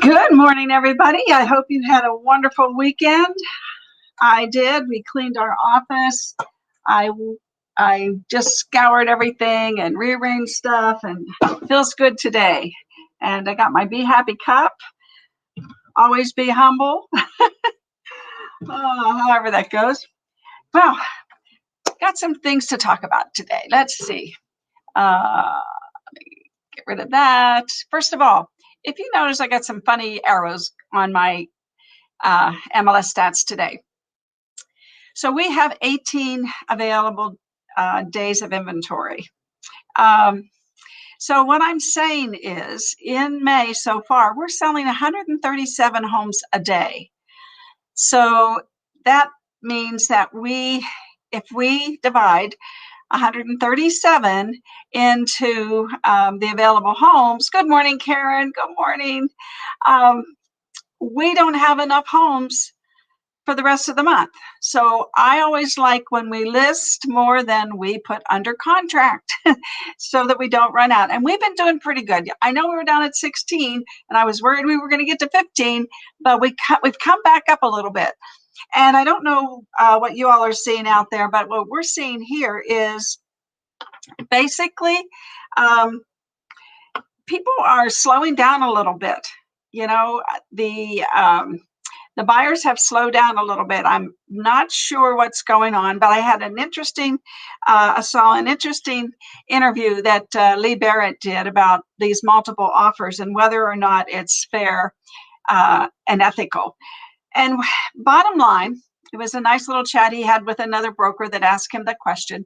Good morning, everybody. I hope you had a wonderful weekend. I did. We cleaned our office. I just scoured everything and rearranged stuff, and it feels good today. And I got my Be Happy cup. Always be humble. However that goes. Well, got some things to talk about today. Let's see. Let me get rid of that. First of all, if you notice, I got some funny arrows on my MLS stats today. So we have 18 available days of inventory. So what I'm saying is, in May so far, we're selling 137 homes a day. So that means that if we divide 137 into the available homes. Good morning, Karen. Good morning. We don't have enough homes for the rest of the month. So I always like when we list more than we put under contract so that we don't run out. And we've been doing pretty good. I know we were down at 16 and I was worried we were going to get to 15, but we've come back up a little bit. And I don't know what you all are seeing out there, but what we're seeing here is basically people are slowing down a little bit. You know, the buyers have slowed down a little bit. I'm not sure what's going on, but I had I saw an interesting interview that Lee Barrett did about these multiple offers and whether or not it's fair and ethical. And bottom line, it was a nice little chat he had with another broker that asked him the question.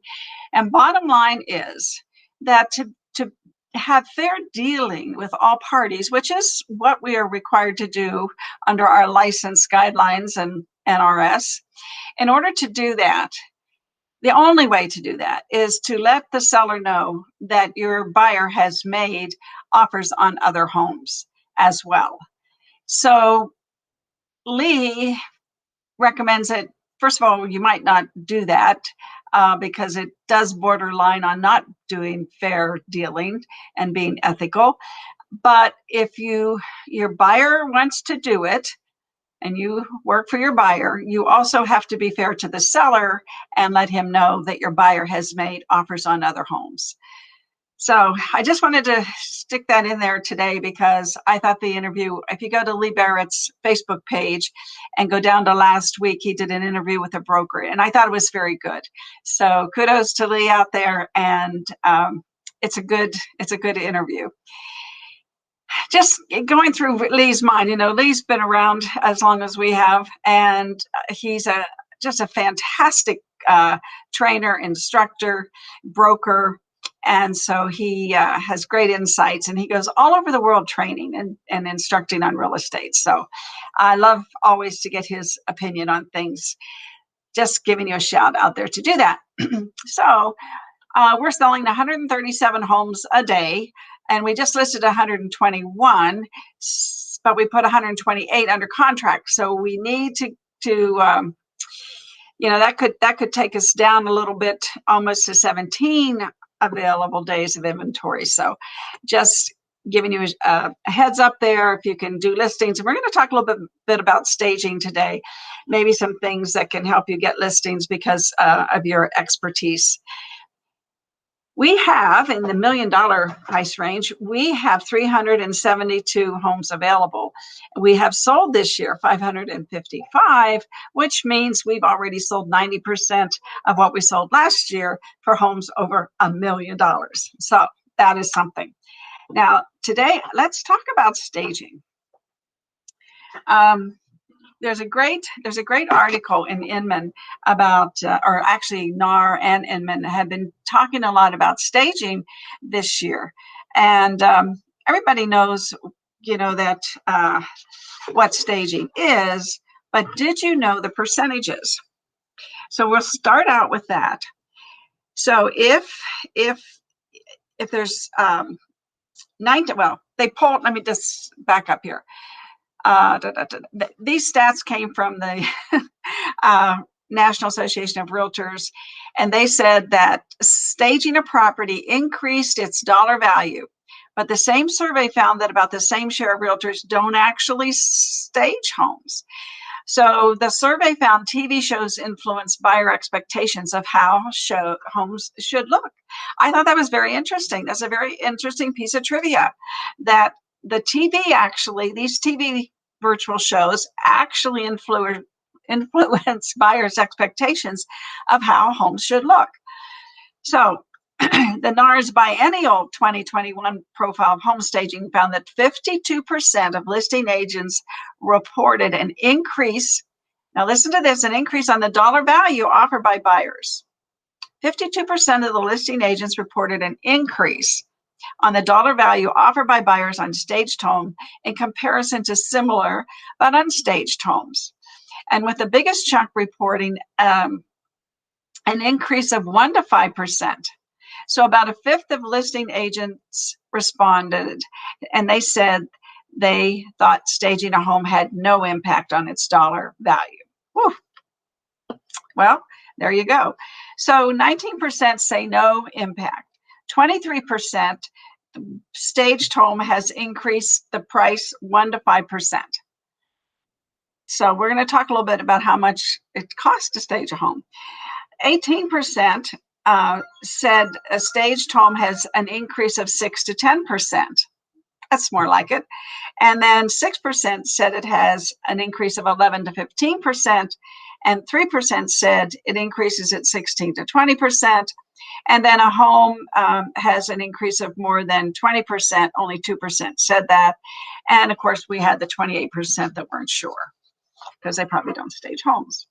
And bottom line is that to have fair dealing with all parties, which is what we are required to do under our license guidelines and NRS. In order to do that, the only way to do that is to let the seller know that your buyer has made offers on other homes as well. So Lee recommends that, first of all, you might not do that because it does borderline on not doing fair dealing and being ethical. But if your buyer wants to do it and you work for your buyer, you also have to be fair to the seller and let him know that your buyer has made offers on other homes. So I just wanted to stick that in there today because I thought the interview, if you go to Lee Barrett's Facebook page and go down to last week, he did an interview with a broker and I thought it was very good. So kudos to Lee out there, and it's a good interview. Just going through Lee's mind, you know, Lee's been around as long as we have, and he's just a fantastic trainer, instructor, broker. And so he has great insights, and he goes all over the world training and instructing on real estate. So I love always to get his opinion on things. Just giving you a shout out there to do that. So we're selling 137 homes a day, and we just listed 121, but we put 128 under contract. So we need to you know, that could take us down a little bit, almost to 17 available days of inventory. So just giving you a heads up there if you can do listings. And we're going to talk a little bit about staging today, maybe some things that can help you get listings because of your expertise. We have, in the $1 million price range, we have 372 homes available. We have sold this year 555, which means we've already sold 90% of what we sold last year for homes over $1 million. So that is something. Now, today, let's talk about staging. There's a great article in Inman about, or actually NAR and Inman had been talking a lot about staging this year. And everybody knows, you know, that what staging is, but did you know the percentages? So we'll start out with that. So if there's 19, well, they pulled, let me just back up here. These stats came from the National Association of Realtors, and they said that staging a property increased its dollar value But the same survey found that about the same share of realtors don't actually stage homes. So the survey found TV shows influence buyer expectations of how homes should look. I thought that was very interesting. That's a very interesting piece of trivia, that the these TV virtual shows actually influence buyers' expectations of how homes should look. So the NAR's biennial 2021 profile of home staging found that 52% of listing agents reported an increase. Now listen to this, an increase on the dollar value offered by buyers. 52% of the listing agents reported an increase on the dollar value offered by buyers on staged home in comparison to similar but unstaged homes. And with the biggest chunk reporting an increase of 1 to 5%. So about a fifth of listing agents responded, and they said they thought staging a home had no impact on its dollar value. Whew. Well, there you go. So 19% say no impact. 23% staged home has increased the price 1 to 5%. So we're going to talk a little bit about how much it costs to stage a home. 18% said a staged home has an increase of 6 to 10%. That's more like it. And then 6% said it has an increase of 11 to 15%. And 3% said it increases at 16 to 20%. And then a home has an increase of more than 20%. Only 2% said that. And of course, we had the 28% that weren't sure, because they probably don't stage homes.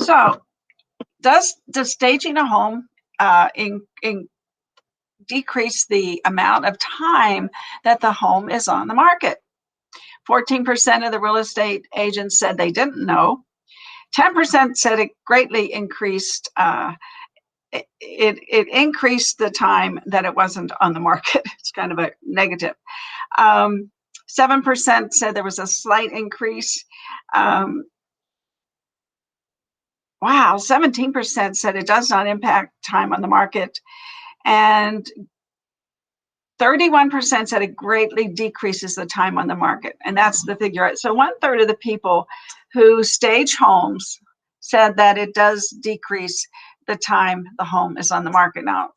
So does staging a home decrease the amount of time that the home is on the market? 14% of the real estate agents said they didn't know. 10% said it greatly increased. It increased the time that it wasn't on the market. It's kind of a negative. 7% said there was a slight increase. Wow, 17% said it does not impact time on the market. And 31% said it greatly decreases the time on the market. And that's the figure. So 1/3 of the people who stage homes said that it does decrease the time the home is on the market. Now,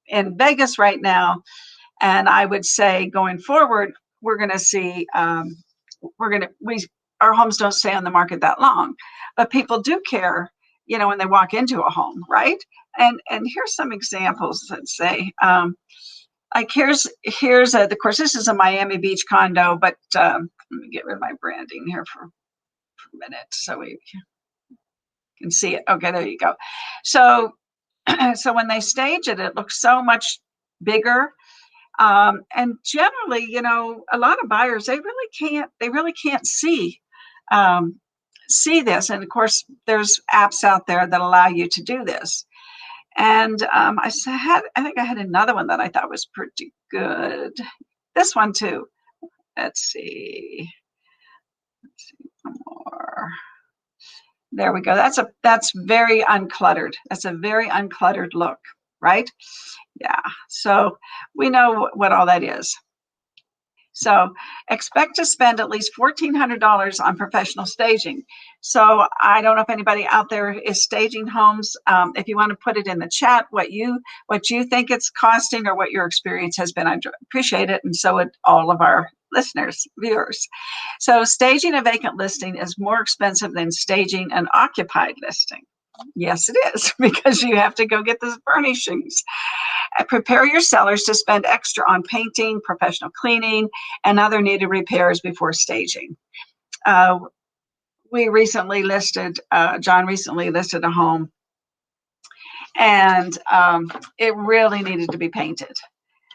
in Vegas right now, and I would say going forward, we're going to see, our homes don't stay on the market that long, but people do care, when they walk into a home, right? And here's some examples that say, like here's of course, this is a Miami Beach condo, but let me get rid of my branding here for a minute so we can see it. Okay, there you go. So, so when they stage it, it looks so much bigger. And generally, a lot of buyers, they really can't see this. And of course, there's apps out there that allow you to do this. And I think I had another one that I thought was pretty good. This one too. Let's see one more. There we go. That's very uncluttered. That's a very uncluttered look, right? Yeah. So we know what all that is. So expect to spend at least $1,400 on professional staging. So I don't know if anybody out there is staging homes. If you want to put it in the chat, what you think it's costing or what your experience has been, I appreciate it. And so would all of our listeners, viewers. So staging a vacant listing is more expensive than staging an occupied listing. Yes, it is, because you have to go get the furnishings. Prepare your sellers to spend extra on painting, professional cleaning, and other needed repairs before staging. John recently listed a home, and it really needed to be painted.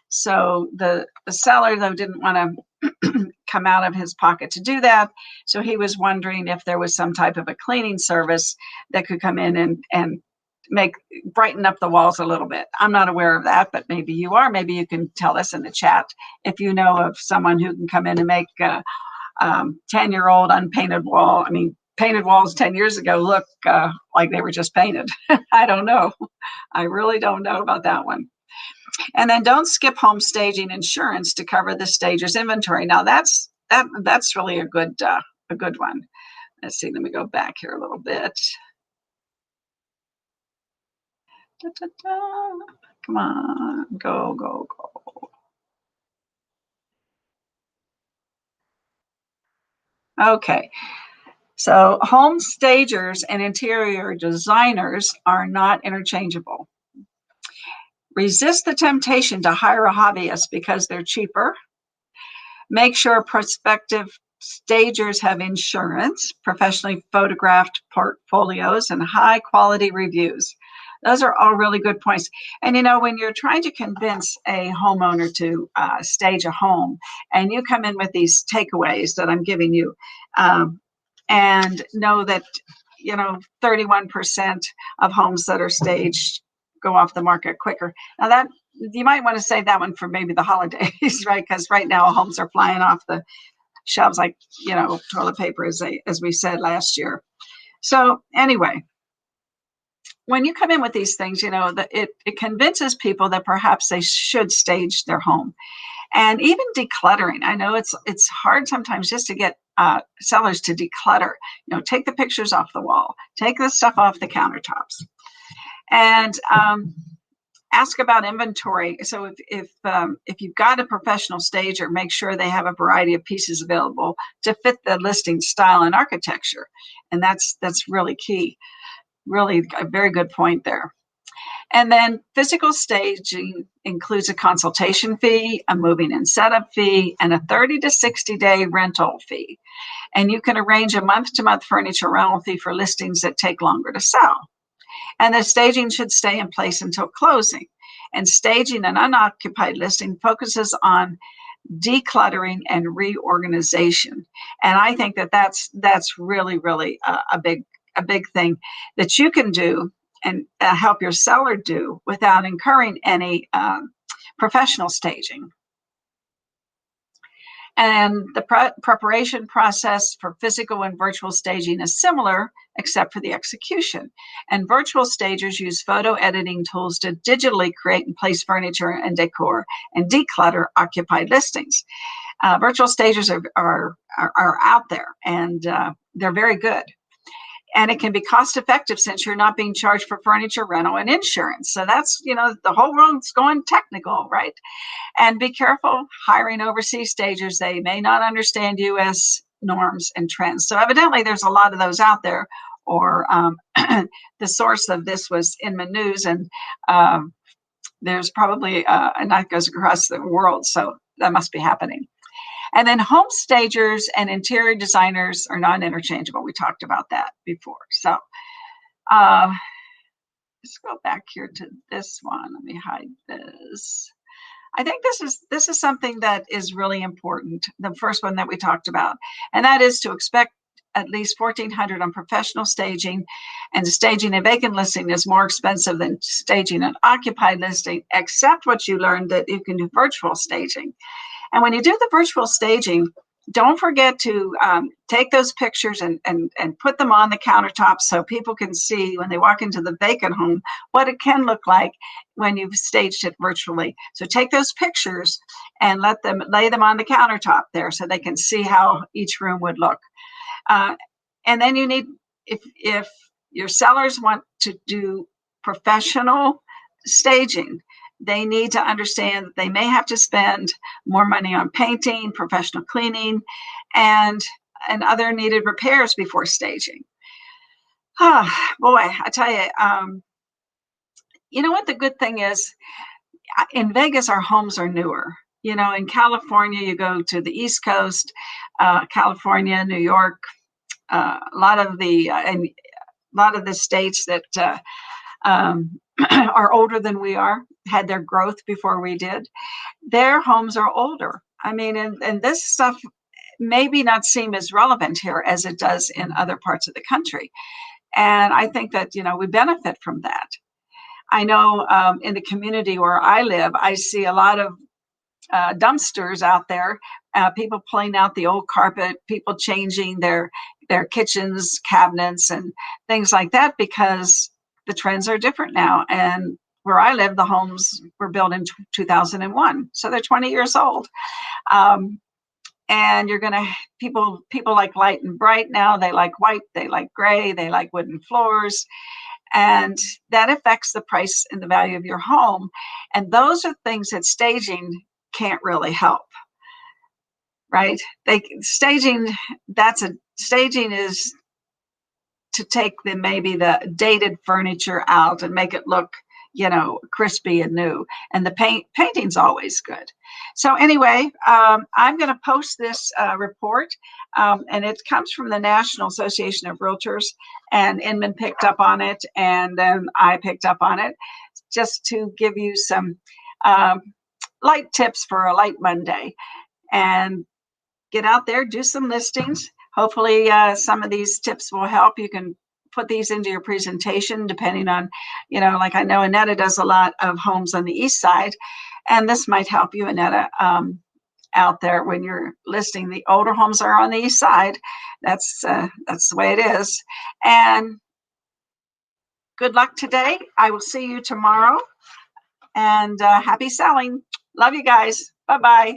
So the seller, though, didn't want to come out of his pocket to do that. So he was wondering if there was some type of a cleaning service that could come in and brighten up the walls a little bit. I'm not aware of that, but maybe you are. Maybe you can tell us in the chat if you know of someone who can come in and make a 10-year-old unpainted wall. I mean, painted walls 10 years ago look like they were just painted. I don't know. I really don't know about that one. And then don't skip home staging insurance to cover the stager's inventory. Now that's really a good one. Let's see. Let me go back here a little bit. Da, da, da. Come on, go, go, go. Okay. So home stagers and interior designers are not interchangeable. Resist the temptation to hire a hobbyist because they're cheaper. Make sure prospective stagers have insurance, professionally photographed portfolios, and high quality reviews. Those are all really good points. And when you're trying to convince a homeowner to stage a home, and you come in with these takeaways that I'm giving you, and know that 31% of homes that are staged go off the market quicker. Now that you might want to save that one for maybe the holidays, right? Because right now homes are flying off the shelves like toilet paper, as we said last year. So anyway, when you come in with these things, that it convinces people that perhaps they should stage their home. And even decluttering. I know it's hard sometimes just to get sellers to declutter. Take the pictures off the wall, take the stuff off the countertops, and ask about inventory. So if you've got a professional stager, make sure they have a variety of pieces available to fit the listing style and architecture, and that's really key. Really, a very good point there. And then physical staging includes a consultation fee, a moving and setup fee, and a 30 to 60-day rental fee. And you can arrange a month-to-month furniture rental fee for listings that take longer to sell. And the staging should stay in place until closing. And staging an unoccupied listing focuses on decluttering and reorganization. And I think that's really, really a big thing that you can do and help your seller do without incurring any professional staging. And the preparation process for physical and virtual staging is similar, except for the execution. And virtual stagers use photo editing tools to digitally create and place furniture and decor and declutter occupied listings. Virtual stagers are out there, and they're very good. And it can be cost effective since you're not being charged for furniture rental and insurance. So that's, the whole world's going technical, right? And be careful hiring overseas stagers. They may not understand U.S. norms and trends. So evidently there's a lot of those out there, or the source of this was in the news, and there's probably, and that goes across the world. So that must be happening. And then home stagers and interior designers are non-interchangeable. We talked about that before. So let's go back here to this one. Let me hide this. I think this is something that is really important. The first one that we talked about, and that is to expect at least $1,400 on professional staging, and staging a vacant listing is more expensive than staging an occupied listing, except what you learned that you can do virtual staging. And when you do the virtual staging, don't forget to take those pictures and put them on the countertop so people can see when they walk into the vacant home what it can look like when you've staged it virtually. So take those pictures and lay them on the countertop there so they can see how each room would look. And then you need, if your sellers want to do professional staging, they need to understand that they may have to spend more money on painting, professional cleaning, and other needed repairs before staging. Oh, boy, I tell you, you know what the good thing is? In Vegas, our homes are newer. In California, you go to the East Coast, California, New York, a lot of the states that are older than we are, had their growth before we did. Their homes are older. I mean, and this stuff maybe not seem as relevant here as it does in other parts of the country. And I think that, we benefit from that. I know in the community where I live, I see a lot of dumpsters out there, people pulling out the old carpet, people changing their kitchens, cabinets, and things like that, because the trends are different now. And where I live, the homes were built in 2001, so they're 20 years old. Um, and you're gonna people like light and bright now. They like white, they like gray, they like wooden floors, and that affects the price and the value of your home. And those are things that staging can't really help, right? They staging that's a staging is to take the maybe the dated furniture out and make it look, crispy and new. And the painting's always good. So anyway, I'm going to post this report, and it comes from the National Association of Realtors, and Inman picked up on it, and then I picked up on it, just to give you some um, light tips for a light Monday. And get out there, do some listings. Hopefully, some of these tips will help. You can put these into your presentation, depending on, like I know Annetta does a lot of homes on the east side, and this might help you, Annetta, out there when you're listing. The older homes are on the east side. That's the way it is. And good luck today. I will see you tomorrow. And happy selling. Love you guys. Bye-bye.